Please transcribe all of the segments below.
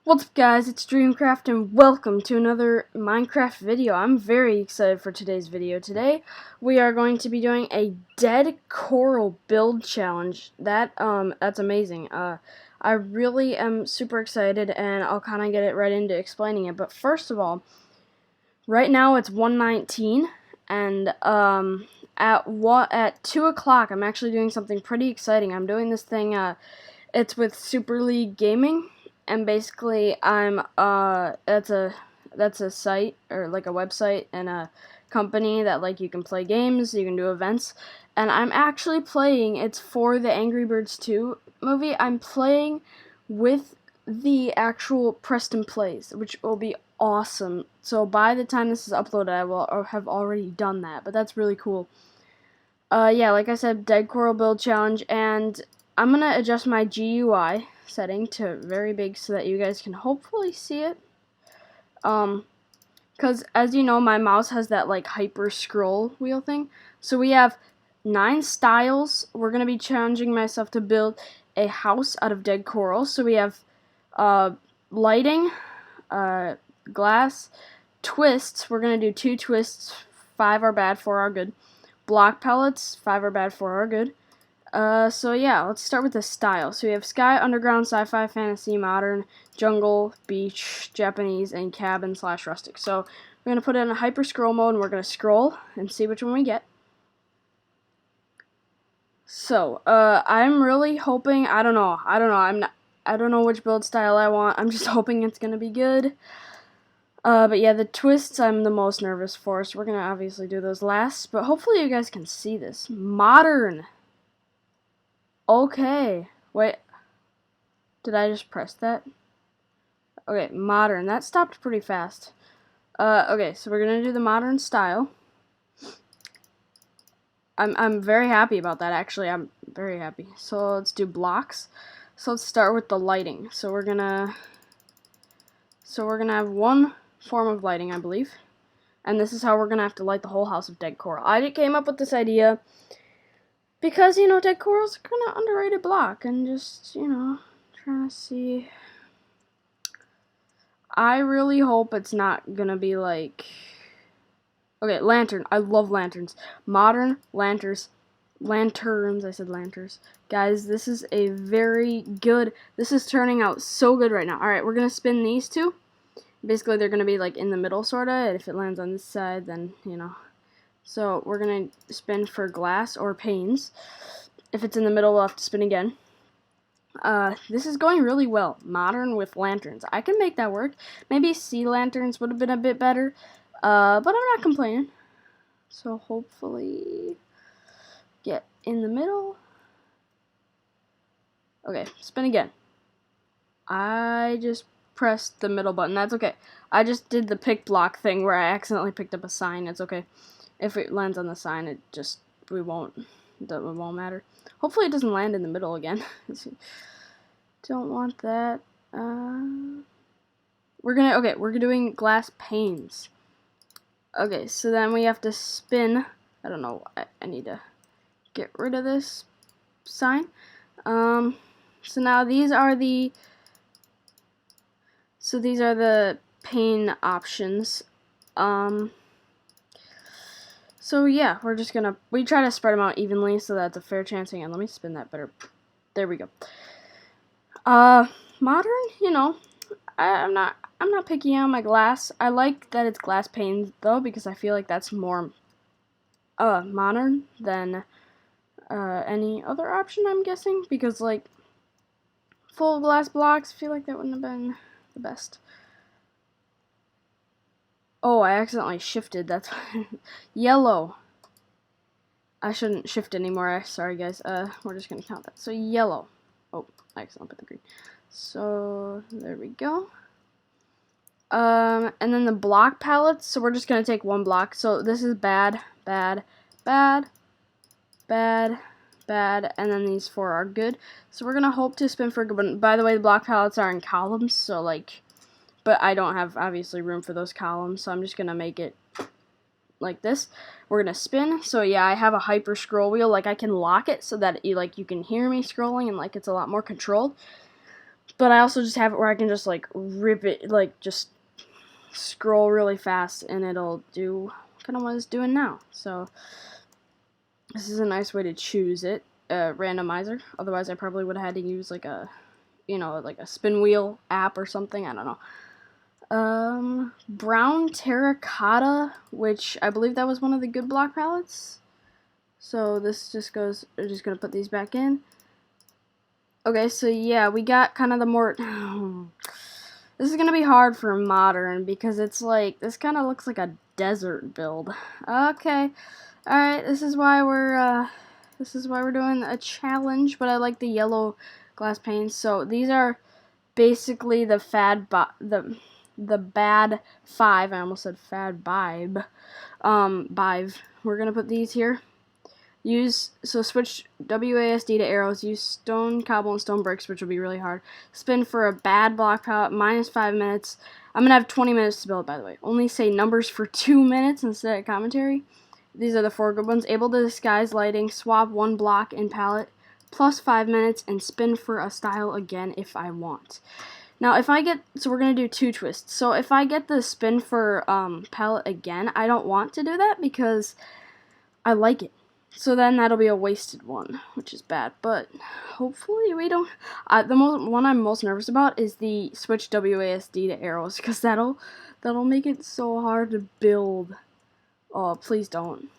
What's up guys, it's Dreamcraft and welcome to another Minecraft video. I'm very excited for today's video. Today we are going to be doing a dead coral build challenge. That's amazing. I really am super excited and I'll kind of get it right into explaining it. But first of all, right now it's 1:19 and at 2 o'clock I'm actually doing something pretty exciting. I'm doing this thing, it's with Super League Gaming. And basically, that's a site or like a website and a company that like you can play games, you can do events, and I'm actually playing. It's for the Angry Birds 2 movie. I'm playing with the actual Preston Plays, which will be awesome. So by the time this is uploaded, I will have already done that. But that's really cool. Yeah, like I said, Dead Coral Build Challenge, and I'm gonna adjust my GUI setting to very big so that you guys can hopefully see it. Because as you know, my mouse has that like hyper scroll wheel thing. So we have 9 styles. We're gonna be challenging myself to build a house out of dead coral. So we have lighting, glass, twists. We're gonna do 2 twists. 5 are bad, 4 are good. Block pellets. 5 are bad, 4 are good. So yeah, let's start with the style. So we have sky, underground, sci-fi, fantasy, modern, jungle, beach, Japanese, and cabin/rustic. So we're gonna put it in a hyper scroll mode, and we're gonna scroll and see which one we get. So I'm really hoping. I don't know. I don't know which build style I want. I'm just hoping it's gonna be good. But yeah, the twists I'm the most nervous for, so we're gonna obviously do those last. But hopefully you guys can see this. Modern. Okay, wait, did I just press that? Okay, modern, that stopped pretty fast. Okay, so we're gonna do the modern style. I'm very happy about that, actually. I'm very happy. So let's do blocks. So let's start with the lighting. So we're gonna have one form of lighting, I believe. And this is how we're gonna have to light the whole house of dead coral. I came up with this idea because, you know, dead coral's a kind of underrated block, and just, you know, trying to see. I really hope it's not gonna be like. Okay, lantern. I love lanterns. Modern lanterns. I said lanterns. Guys, this is a very good. This is turning out so good right now. Alright, we're gonna spin these two. Basically, they're gonna be like in the middle, sorta. And if it lands on this side, then, you know. So we're going to spin for glass or panes. If it's in the middle, we'll have to spin again. This is going really well. Modern with lanterns. I can make that work. Maybe sea lanterns would have been a bit better. But I'm not complaining. So hopefully get in the middle. Okay, spin again. I just pressed the middle button. That's okay. I just did the pick block thing where I accidentally picked up a sign. It's okay. If it lands on the sign, it won't matter. Hopefully it doesn't land in the middle again. Don't want that. We're doing glass panes. Okay, so then we have to spin. I don't know, I need to get rid of this sign. So now these are the pane options. So yeah, we try to spread them out evenly so that's a fair chance. Hang on, let me spin that better. There we go. Modern, you know, I'm not picky on my glass. I like that it's glass panes though, because I feel like that's more modern than any other option, I'm guessing, because like full glass blocks, I feel like that wouldn't have been the best. Oh, I accidentally shifted. That's yellow. I shouldn't shift anymore. Sorry, guys. We're just gonna count that. So yellow. Oh, I accidentally put the green. So there we go. And then the block palettes. So we're just gonna take one block. So this is bad, bad, bad, bad, bad, and then these 4 are good. So we're gonna hope to spin for good. But by the way, the block palettes are in columns. So like. But I don't have, obviously, room for those columns, so I'm just going to make it like this. We're going to spin. So, yeah, I have a hyper scroll wheel. Like, I can lock it so that you can hear me scrolling and, like, it's a lot more controlled. But I also just have it where I can just like rip it, like just scroll really fast, and it'll do kind of what it's doing now. So this is a nice way to choose it, randomizer. Otherwise, I probably would have had to use like a, like a spin wheel app or something. I don't know. Brown terracotta, which I believe that was one of the good block palettes. So this just goes, we're just gonna put these back in. Okay, so yeah, we got kind of the more, this is gonna be hard for modern because it's like, this kind of looks like a desert build. Okay, alright, this is why we're doing a challenge, but I like the yellow glass panes. So these are basically the the bad 5, I almost said fad bibe, bive. We're gonna put these here. Switch WASD to arrows, use stone, cobble, and stone bricks, which will be really hard. Spin for a bad block palette, -5 minutes. I'm gonna have 20 minutes to build, by the way. Only say numbers for 2 minutes instead of commentary. These are the 4 good ones. Able to disguise lighting, swap 1 block in palette, +5 minutes, and spin for a style again if I want. Now, if I get, so we're going to do 2 twists. So if I get the spin for palette again, I don't want to do that because I like it. So then that'll be a wasted one, which is bad. But hopefully we don't. The one I'm most nervous about is the switch WASD to arrows, because that'll make it so hard to build. Oh, please don't.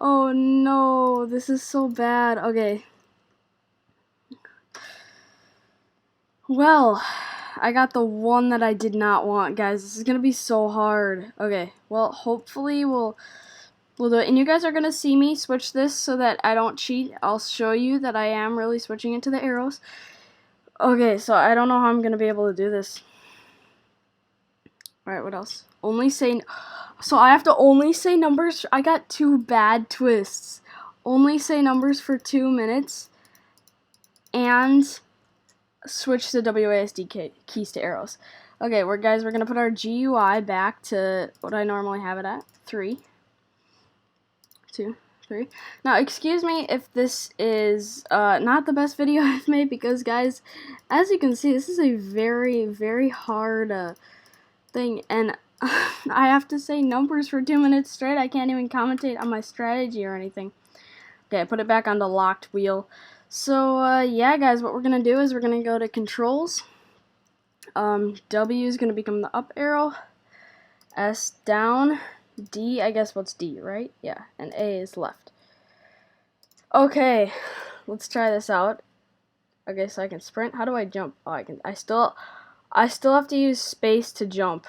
Oh no, this is so bad. Okay. Well, I got the one that I did not want, guys. This is gonna be so hard. Okay, well, hopefully we'll do it. And you guys are gonna see me switch this so that I don't cheat. I'll show you that I am really switching it to the arrows. Okay, so I don't know how I'm gonna be able to do this. Alright, what else? So I have to only say numbers. I got 2 bad twists. Only say numbers for 2 minutes. And switch the WASD keys to arrows. Okay, we're gonna put our GUI back to what I normally have it at. 3, 2, 3. Now, excuse me if this is not the best video I've made, because guys, as you can see, this is a very, very hard thing, and I have to say numbers for 2 minutes straight. I can't even commentate on my strategy or anything. Okay, I put it back on the locked wheel. So, yeah, guys, what we're going to do is we're going to go to controls. W is going to become the up arrow. S down. D, I guess what's D, right? Yeah, and A is left. Okay, let's try this out. Okay, so I can sprint. How do I jump? Oh, I still have to use space to jump.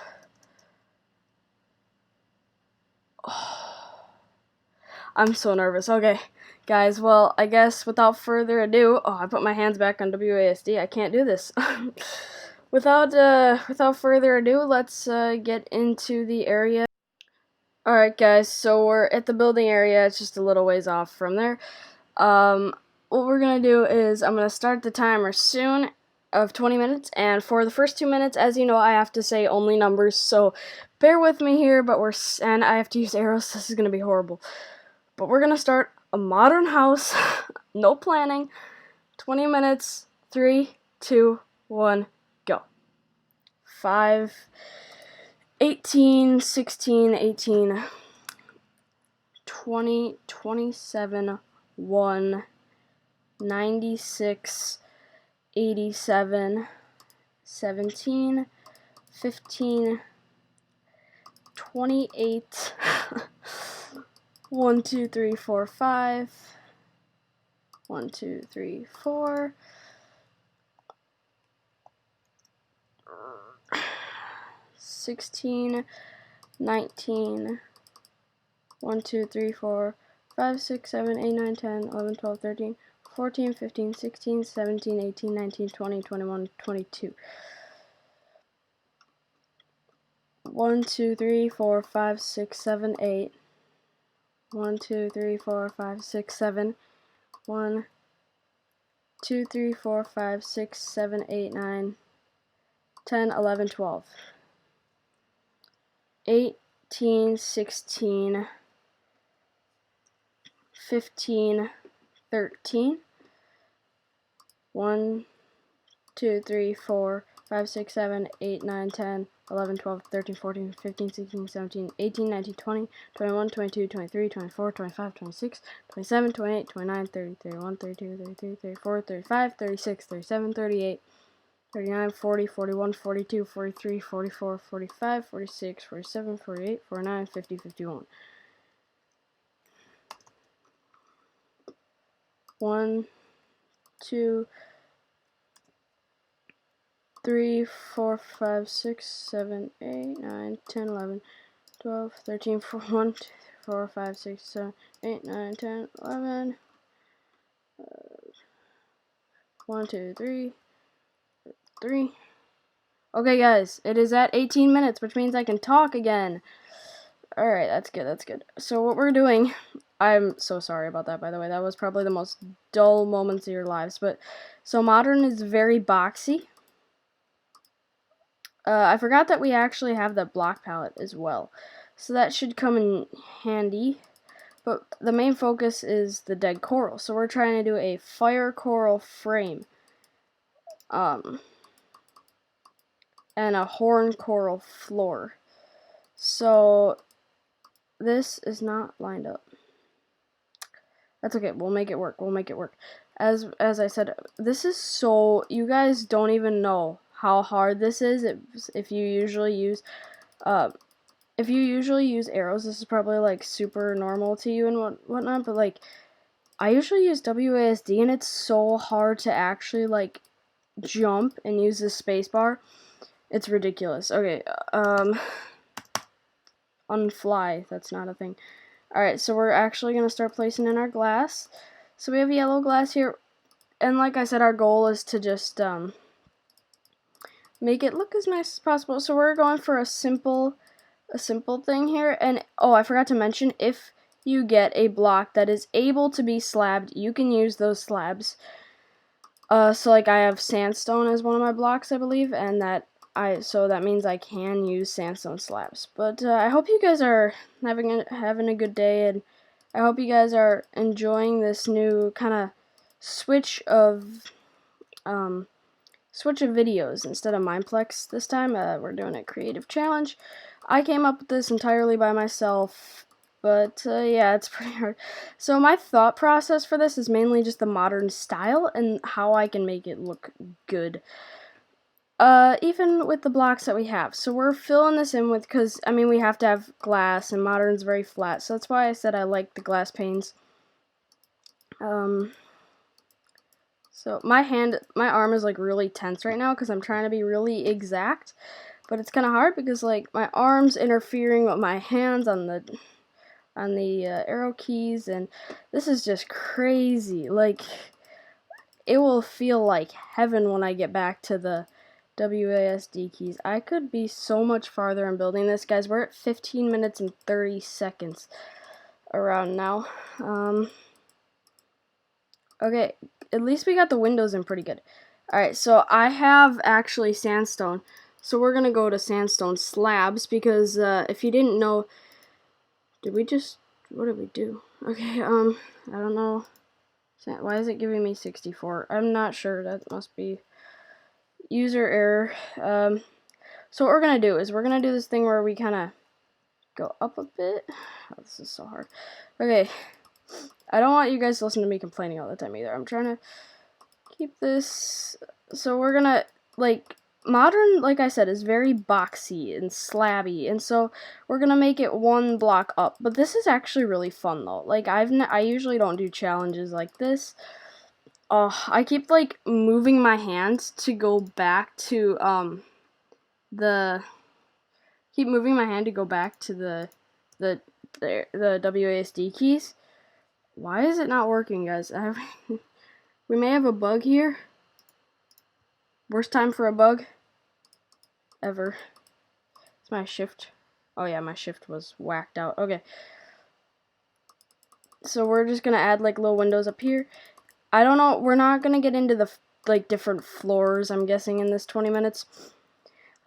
Oh, I'm so nervous. Okay. Guys, well, I guess without further ado, I put my hands back on WASD. I can't do this. Without further ado, let's get into the area. Alright, guys, so we're at the building area. It's just a little ways off from there. What we're going to do is I'm going to start the timer soon of 20 minutes, and for the first 2 minutes, as you know, I have to say only numbers, so bear with me here, and I have to use arrows. This is going to be horrible. But we're going to start a modern house, no planning, 20 minutes, 3, 2, 1, go. 5, 18, 16, 18, 20, 27, 1, 96, 87, 17, 15, 28, 1, 2, 3, 4, 5, 1, 2, 3, 4, 16, 19, 1, 2, 3, 4, 5, 6, 7, 8, 9, 10, 11, 12, 13, 14, 15, 16, 17, 18, 19, 20, 21, 22. 1, 2, 3, 4, 5, 6, 7, 8. 1, 2, 3, 4, 5, 6, 7. 1, 2, 3, 4, 5, 6, 7, 8, 9, 10, 11, 12. 18, 16, 15, 13. 1, 2, 3, 4, 5, 6, 7, 8, 9, 10, 11, 12, 13, 14, 15, 16, 17, 18, 19, 20, 21, 22, 23, 24, 25, 26, 27, 28, 29, 30, 31, 32, 33, 34, 35, 36, 37, 38, 39, 40, 41, 42, 43, 44, 45, 46, 47, 48, 49, 50, 51. 1, 2, 3, 4, 5, 6, 7, 8, 9, 10, 11, 12, 13, 1, 2, 4, 5, 6, 7, 8, 9, 10, 11, 1, 2, 3, 3. Okay, guys, it is at 18 minutes, which means I can talk again. Alright, that's good, that's good. So what we're doing, I'm so sorry about that, by the way. That was probably the most dull moments of your lives. But so Modern is very boxy. I forgot that we actually have the block palette as well. So that should come in handy. But the main focus is the dead coral. So we're trying to do a fire coral frame. And a horn coral floor. So this is not lined up. That's okay. We'll make it work. We'll make it work. As I said, this is so, you guys don't even know how hard this is. If you usually use arrows, this is probably like super normal to you and whatnot. But like, I usually use WASD, and it's so hard to actually like jump and use the space bar. It's ridiculous. Okay, unfly. That's not a thing. Alright, so we're actually going to start placing in our glass. So we have yellow glass here. And like I said, our goal is to just make it look as nice as possible. So we're going for a simple thing here. And oh, I forgot to mention, if you get a block that is able to be slabbed, you can use those slabs. So like I have sandstone as one of my blocks, I believe, and so that means I can use sandstone slabs. But I hope you guys are having a good day, and I hope you guys are enjoying this new kind of switch of videos. Instead of Mineplex this time, we're doing a creative challenge. I came up with this entirely by myself, but yeah, it's pretty hard. So my thought process for this is mainly just the modern style and how I can make it look good. Even with the blocks that we have. So we're filling this in with, because, I mean, we have to have glass, and Modern's very flat, so that's why I said I like the glass panes. So my arm is, like, really tense right now, because I'm trying to be really exact, but it's kind of hard, because, like, my arm's interfering with my hands on the arrow keys, and this is just crazy. Like, it will feel like heaven when I get back to the WASD keys. I could be so much farther in building this, guys. We're at 15 minutes and 30 seconds around now. Okay, at least we got the windows in pretty good. Alright, so I have actually sandstone. So we're gonna go to sandstone slabs, because if you didn't know, what did we do? Okay, I don't know. Why is it giving me 64? I'm not sure. That must be user error. So what we're gonna do is we're gonna do this thing where we kind of go up a bit. Oh, this is so hard. Okay, I don't want you guys to listen to me complaining all the time either. I'm trying to keep this. So we're gonna, like, Modern, like I said, is very boxy and slabby, and so we're gonna make it one block up. But this is actually really fun though. Like, I usually don't do challenges like this. I keep like moving my hands to go back to the WASD keys. Why is it not working, guys? We may have a bug here. Worst time for a bug ever. It's my shift. Oh yeah, my shift was whacked out. Okay. So we're just gonna add like little windows up here. I don't know, we're not gonna get into the like different floors, I'm guessing, in this 20 minutes.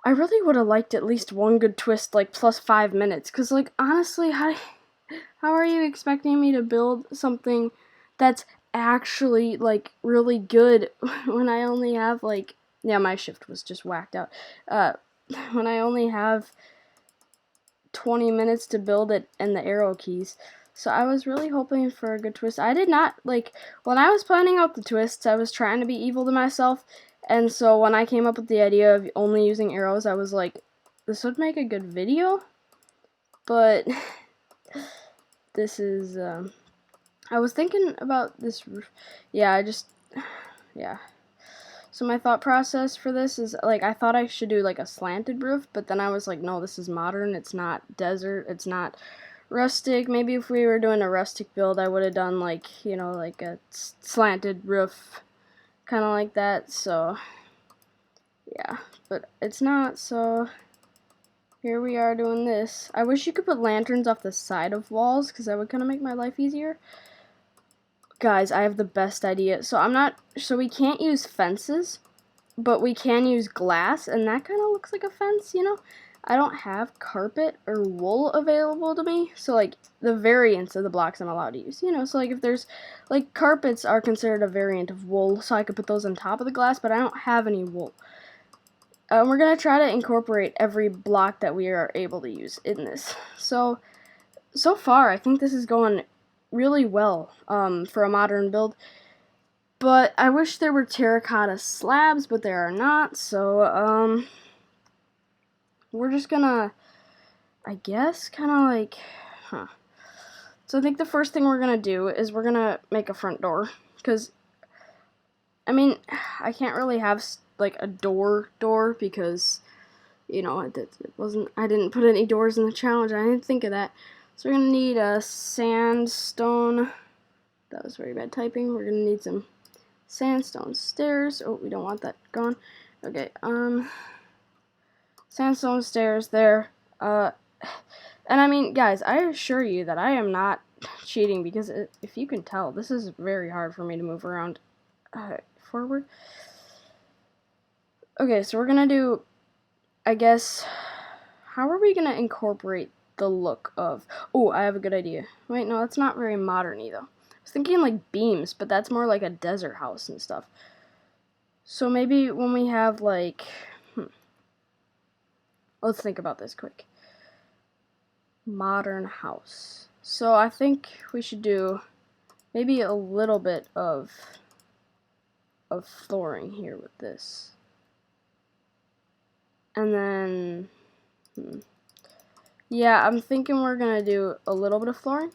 I really would have liked at least one good twist, like plus 5 minutes, because like honestly, How are you expecting me to build something that's actually, like, really good when I only have, like, yeah, my shift was just whacked out. When I only have 20 minutes to build it and the arrow keys. So I was really hoping for a good twist. I did not, like, when I was planning out the twists, I was trying to be evil to myself. And so when I came up with the idea of only using arrows, I was like, this would make a good video. But this is, I was thinking about this roof. Yeah, yeah. So my thought process for this is, like, I thought I should do, like, a slanted roof, but then I was like, no, this is modern, it's not desert, it's not rustic. Maybe if we were doing a rustic build, I would have done, like, you know, like a slanted roof, kind of like that, so, yeah. But it's not, so here we are doing this. I wish you could put lanterns off the side of walls, because that would kind of make my life easier. Guys, I have the best idea. So we can't use fences, but we can use glass, and that kind of looks like a fence, you know? I don't have carpet or wool available to me, so, like, the variants of the blocks I'm allowed to use, you know? So, like, if there's, like, carpets are considered a variant of wool, so I could put those on top of the glass, but I don't have any wool. We're going to try to incorporate every block that we are able to use in this. So far, I think this is going really well for a modern build. But I wish there were terracotta slabs, but there are not, so, we're just gonna, I guess, kind of like, So I think the first thing we're gonna do is we're gonna make a front door, because, I mean, I can't really have, like, a door, because, you know, I didn't put any doors in the challenge, I didn't think of that. So we're gonna need a sandstone, that was very bad typing, we're gonna need some sandstone stairs. Oh, we don't want that gone. Okay, sandstone stairs there. And I mean, guys, I assure you that I am not cheating, because if you can tell, this is very hard for me to move around forward. Okay, so we're gonna do, I guess, how are we gonna incorporate the look of, oh, I have a good idea. Wait, no, that's not very modern-y, though. I was thinking, like, beams, but that's more like a desert house and stuff. So maybe when we have, like, let's think about this quick. Modern house. So I think we should do maybe a little bit of flooring here with this. And then, yeah, I'm thinking we're gonna do a little bit of flooring.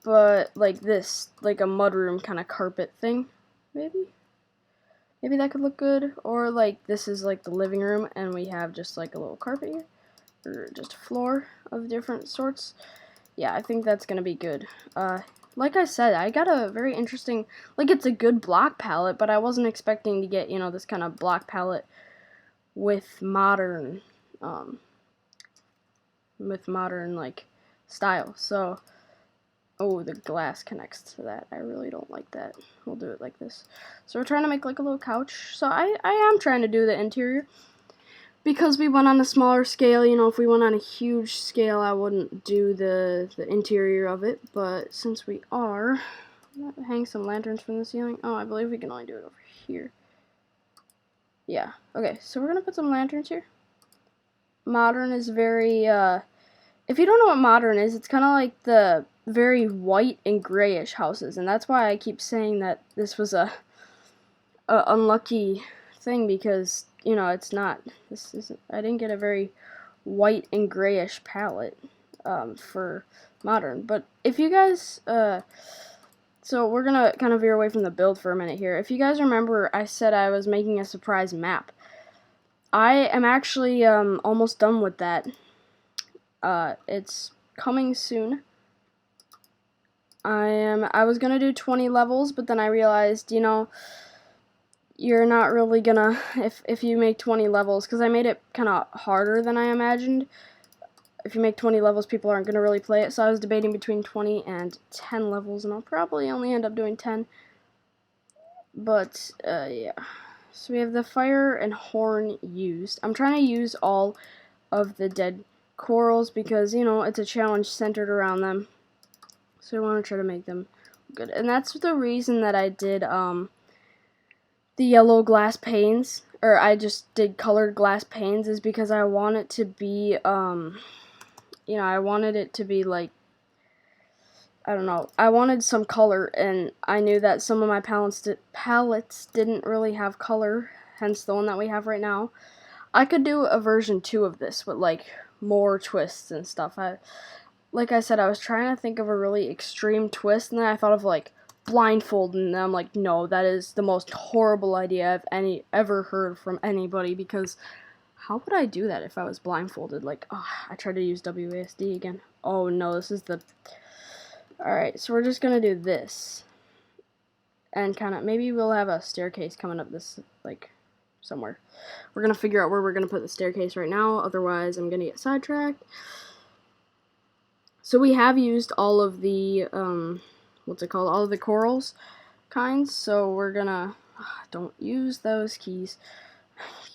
But like this, like a mudroom kind of carpet thing, maybe that could look good. Or like this is like the living room, and we have just like a little carpet here, or just a floor of different sorts. Yeah, I think that's gonna be good. Like I said, I got a very interesting, like, it's a good block palette, but I wasn't expecting to get, you know, this kind of block palette with modern, like, style. So, oh, the glass connects to that. I really don't like that. We'll do it like this. So we're trying to make, like, a little couch. So I am trying to do the interior. Because we went on a smaller scale, you know, if we went on a huge scale, I wouldn't do the interior of it. But since we are, hang some lanterns from the ceiling. Oh, I believe we can only do it over here. Yeah. Okay, so we're going to put some lanterns here. Modern is very, if you don't know what modern is, it's kind of like the very white and grayish houses. And that's why I keep saying that this was a unlucky thing, because, you know, it's not, I didn't get a very white and grayish palette for modern. But if you guys, so we're gonna kind of veer away from the build for a minute here. If you guys remember, I said I was making a surprise map. I am actually almost done with that. It's coming soon. I was gonna do 20 levels, but then I realized, you know, you're not really gonna, if you make 20 levels, because I made it kind of harder than I imagined. If you make 20 levels, people aren't gonna really play it, so I was debating between 20 and 10 levels, and I'll probably only end up doing 10. But, yeah. So we have the fire and horn used. I'm trying to use all of the dead corals because, you know, it's a challenge centered around them. So I want to try to make them good. And that's the reason that I did the yellow glass panes, or I just did colored glass panes, is because I want it to be, you know, I wanted it to be like, I don't know, I wanted some color, and I knew that some of my palettes didn't really have color, hence the one that we have right now. I could do a version 2 of this with, like, more twists and stuff. Like I said, I was trying to think of a really extreme twist, and then I thought of, like, blindfold, and I'm like, no, that is the most horrible idea I've ever heard from anybody, because how would I do that if I was blindfolded? Like, oh, I tried to use WASD again. Oh no, this is the... Alright, so we're just gonna do this. And kind of, maybe we'll have a staircase coming up this, like, somewhere. We're gonna figure out where we're gonna put the staircase right now, otherwise I'm gonna get sidetracked. So we have used all of the, what's it called, all of the corals kinds, so we're gonna, don't use those keys.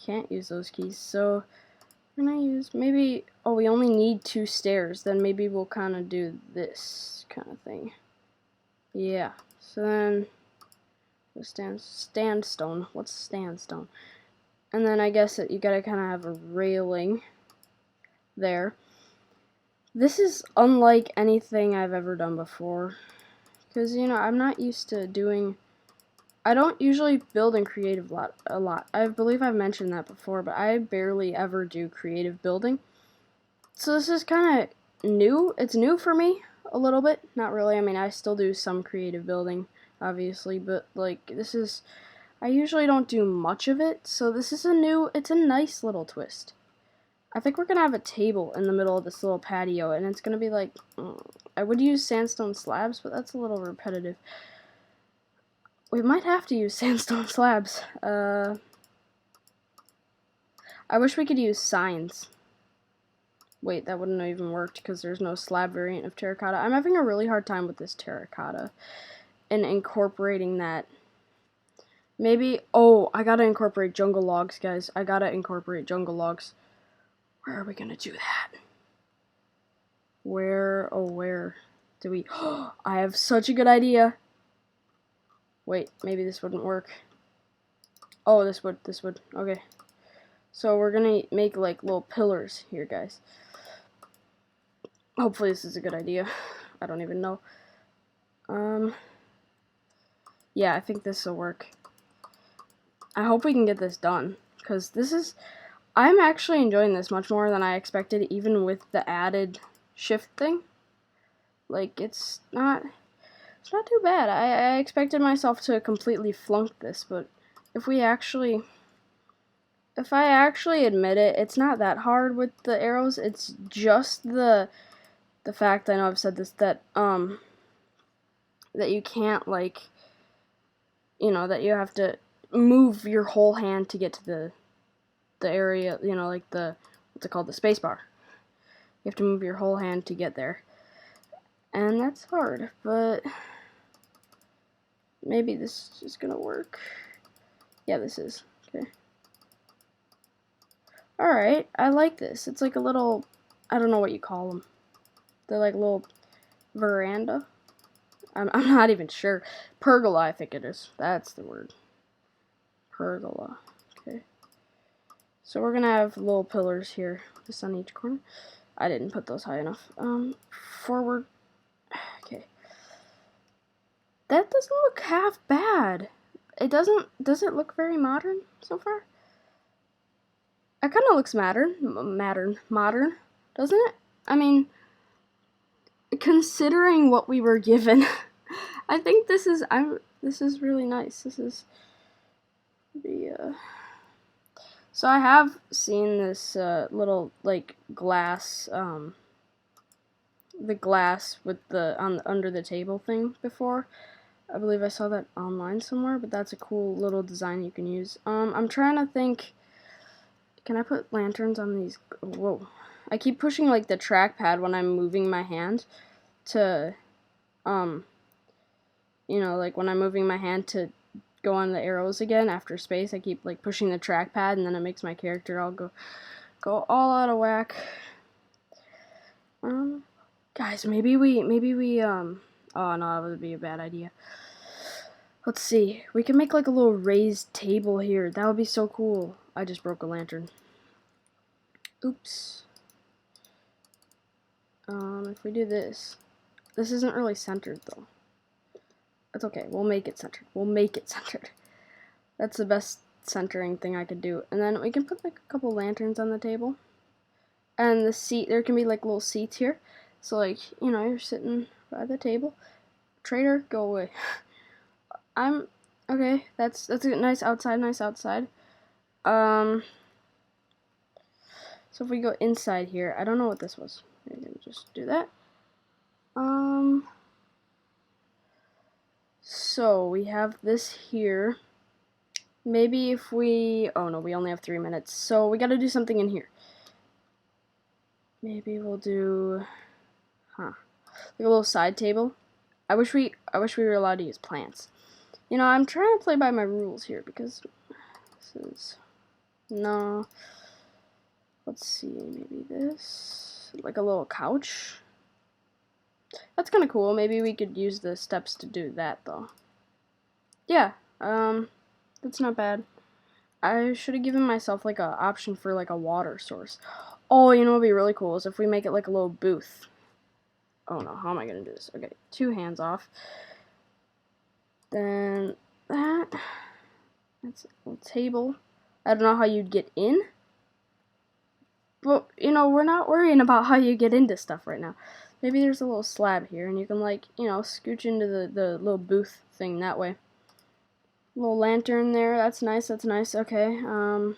Can't use those keys, so we're gonna use, maybe, oh, we only need 2 stairs, then maybe we'll kind of do this kind of thing. Yeah, so then, standstone, what's standstone? And then I guess that you gotta kind of have a railing there. This is unlike anything I've ever done before, because, you know, I'm not used to doing, I don't usually build in creative a lot. I believe I've mentioned that before, but I barely ever do creative building. So this is kind of new. It's new for me a little bit. Not really. I mean, I still do some creative building, obviously, but, like, this is, I usually don't do much of it, so this is it's a nice little twist. I think we're going to have a table in the middle of this little patio, and it's going to be like, I would use sandstone slabs, but that's a little repetitive. We might have to use sandstone slabs. I wish we could use signs. Wait, that wouldn't have even worked because there's no slab variant of terracotta. I'm having a really hard time with this terracotta and incorporating that. Maybe, oh, I gotta incorporate jungle logs, guys. I gotta incorporate jungle logs. Where are we gonna do that? Where do we... I have such a good idea. Wait, maybe this wouldn't work. Oh, this would. Okay. So we're gonna make, like, little pillars here, guys. Hopefully this is a good idea. I don't even know. Yeah, I think this will work. I hope we can get this done, because this is... I'm actually enjoying this much more than I expected, even with the added shift thing. Like, it's not too bad. I expected myself to completely flunk this, but if I actually admit it, it's not that hard with the arrows. It's just the fact, I know I've said this, that that you can't, like, you know, that you have to move your whole hand to get to the area, you know, like what's it called, the space bar. You have to move your whole hand to get there. And that's hard, but maybe this is gonna work. Yeah, this is. Okay. Alright, I like this. It's like a little, I don't know what you call them. They're like little veranda. I'm not even sure. Pergola, I think it is. That's the word. Pergola. Okay. So we're gonna have little pillars here, just on each corner. I didn't put those high enough. Forward. Okay. That doesn't look half bad. It doesn't. Does it look very modern so far? It kind of looks modern, doesn't it? I mean, considering what we were given, I think this is really nice. This is the So I have seen this little, like, glass the glass with the under the table thing before. I believe I saw that online somewhere, but that's a cool little design you can use. I'm trying to think, can I put lanterns on these? Whoa. I keep pushing, like, the trackpad when I'm moving my hand to, you know, like, when I'm moving my hand to go on the arrows again after space, I keep, like, pushing the trackpad, and then it makes my character all go all out of whack. Guys, maybe we, oh no, that would be a bad idea. Let's see, we can make like a little raised table here. That would be so cool. I just broke a lantern. Oops. If we do this isn't really centered though. That's okay, we'll make it centered. We'll make it centered. That's the best centering thing I could do. And then we can put like a couple lanterns on the table. And the seat, there can be like little seats here. So like, you know, you're sitting by the table. Traitor, go away. Okay, that's a nice outside. So if we go inside here, I don't know what this was. We're gonna just do that. So we have this here. Maybe if we, oh no, we only have 3 minutes. So we gotta do something in here. Maybe we'll do, like a little side table. I wish we were allowed to use plants. You know, I'm trying to play by my rules here because this is, no. Let's see, maybe this, like a little couch. That's kind of cool. Maybe we could use the steps to do that though. Yeah, that's not bad. I should have given myself like an option for like a water source. Oh, you know what would be really cool is if we make it like a little booth. Oh no, how am I gonna do this? Okay, 2 hands off. Then that's a little table. I don't know how you'd get in. But, you know, we're not worrying about how you get into stuff right now. Maybe there's a little slab here, and you can, like, you know, scooch into the little booth thing that way. Little lantern there, that's nice, okay. Let's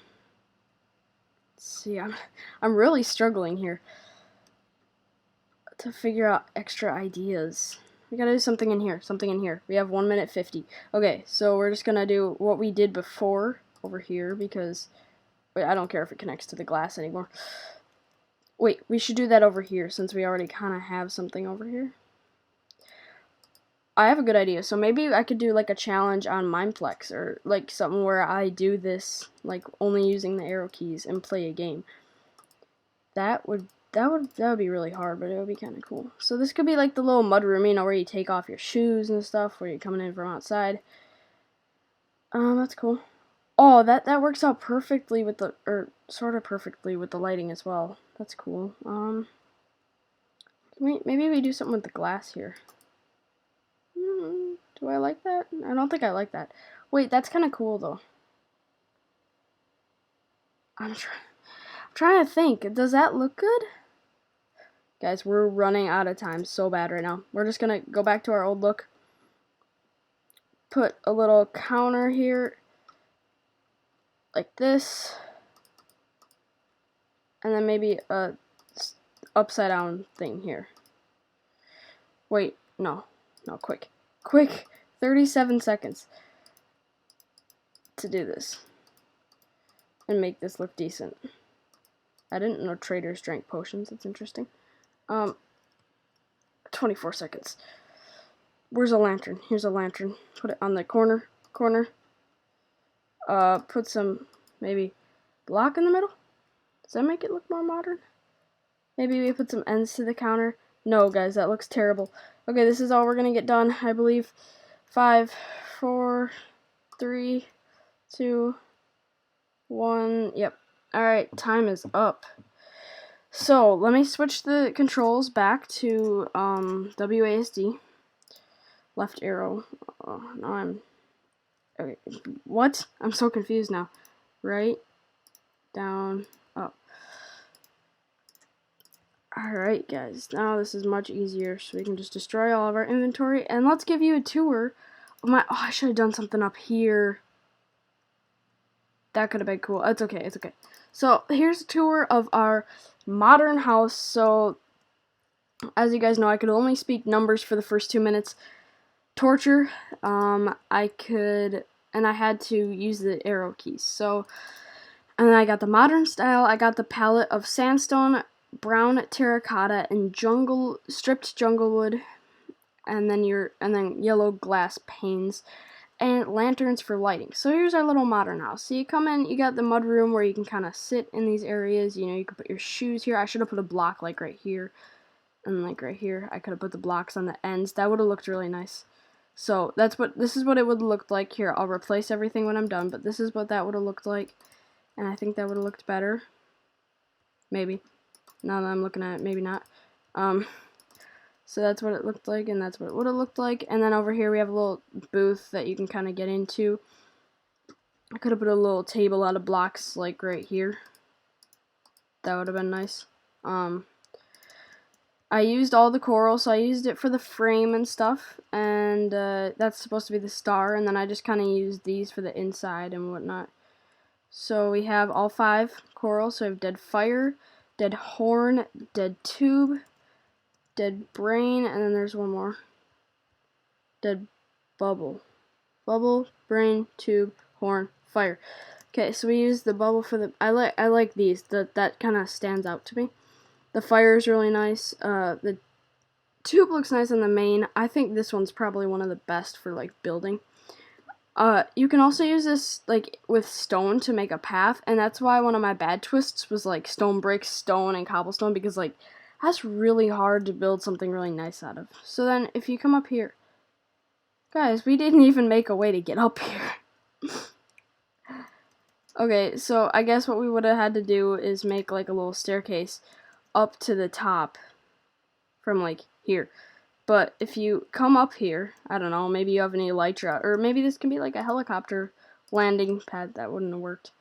see, I'm really struggling here to figure out extra ideas. We gotta do something in here, We have 1 minute 50. Okay, so we're just gonna do what we did before over here, because wait, I don't care if it connects to the glass anymore. Wait, we should do that over here since we already kind of have something over here. I have a good idea. So maybe I could do like a challenge on Mineplex or like something where I do this like only using the arrow keys and play a game. That would be really hard, but it would be kind of cool. So this could be like the little mud room, you know, where you take off your shoes and stuff, where you're coming in from outside. That's cool. Oh, that works out perfectly with the, or sort of perfectly with the lighting as well. That's cool. Maybe we do something with the glass here. Do I like that? I don't think I like that. Wait, that's kind of cool though. I'm trying to think. Does that look good? Guys, we're running out of time so bad right now. We're just gonna go back to our old look. Put a little counter here. Like this, and then maybe a upside down thing here. Wait, no, quick, 37 seconds to do this and make this look decent. I didn't know traders drank potions. That's interesting. 24 seconds. Where's a lantern? Here's a lantern. Put it on the corner. Put some, maybe, block in the middle? Does that make it look more modern? Maybe we put some ends to the counter. No, guys, that looks terrible. Okay, this is all we're gonna get done, I believe. 5, 4, 3, 2, 1, yep. Alright, time is up. So, let me switch the controls back to, WASD. Left arrow. Oh, now I'm... Okay, what? I'm so confused now. Right, down, up. Alright guys, now this is much easier, so we can just destroy all of our inventory, and let's give you a tour of my, oh, I should have done something up here. That could have been cool. It's okay. So, here's a tour of our modern house. So, as you guys know, I could only speak numbers for the first 2 minutes. Torture, I had to use the arrow keys. So, and then I got the modern style. I got the palette of sandstone, brown terracotta, and stripped jungle wood, and then yellow glass panes, and lanterns for lighting. So here's our little modern house. So you come in, you got the mud room where you can kind of sit in these areas. You know, you can put your shoes here. I should have put a block like right here. And like right here, I could have put the blocks on the ends. That would have looked really nice. So this is what it would have looked like. Here, I'll replace everything when I'm done, but this is what that would have looked like. And I think that would have looked better. Maybe. Now that I'm looking at it, maybe not. So that's what it looked like, and that's what it would have looked like. And then over here we have a little booth that you can kind of get into. I could have put a little table out of blocks like right here. That would have been nice. I used all the coral, so I used it for the frame and stuff, and that's supposed to be the star, and then I just kind of used these for the inside and whatnot. So we have all 5 coral, so we have dead fire, dead horn, dead tube, dead brain, and then there's one more. Dead bubble. Bubble, brain, tube, horn, fire. Okay, so we use the bubble for the, I like these, that kind of stands out to me. The fire is really nice. The tube looks nice on the main. I think this one's probably one of the best for like building. You can also use this like with stone to make a path, and that's why one of my bad twists was like stone bricks, stone, and cobblestone, because like that's really hard to build something really nice out of. So then if you come up here, guys, we didn't even make a way to get up here. Okay, so I guess what we would have had to do is make like a little staircase up to the top from like here. But if you come up here, I don't know, maybe you have an elytra, or maybe this can be like a helicopter landing pad. That wouldn't have worked.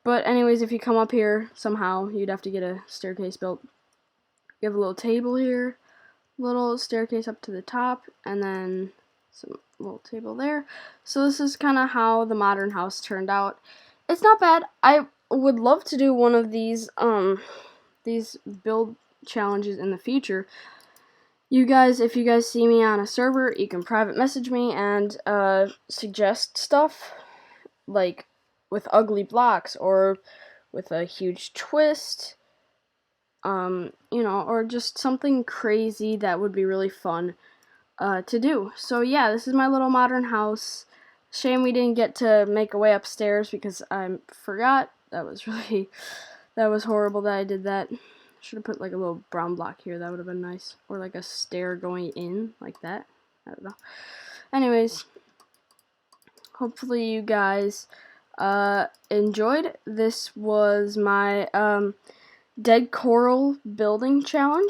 But anyways, if you come up here somehow, you'd have to get a staircase built. You have a little table here, little staircase up to the top, and then some little table there. So this is kind of how the modern house turned out. It's not bad. I would love to do one of these build challenges in the future. You guys, if you guys see me on a server, you can private message me and suggest stuff, like with ugly blocks or with a huge twist, you know, or just something crazy that would be really fun to do. So yeah, this is my little modern house. Shame we didn't get to make a way upstairs because I forgot. That was horrible that I did that. Should have put like a little brown block here. That would have been nice. Or like a stair going in like that. I don't know. Anyways, hopefully you guys enjoyed. This was my dead coral building challenge.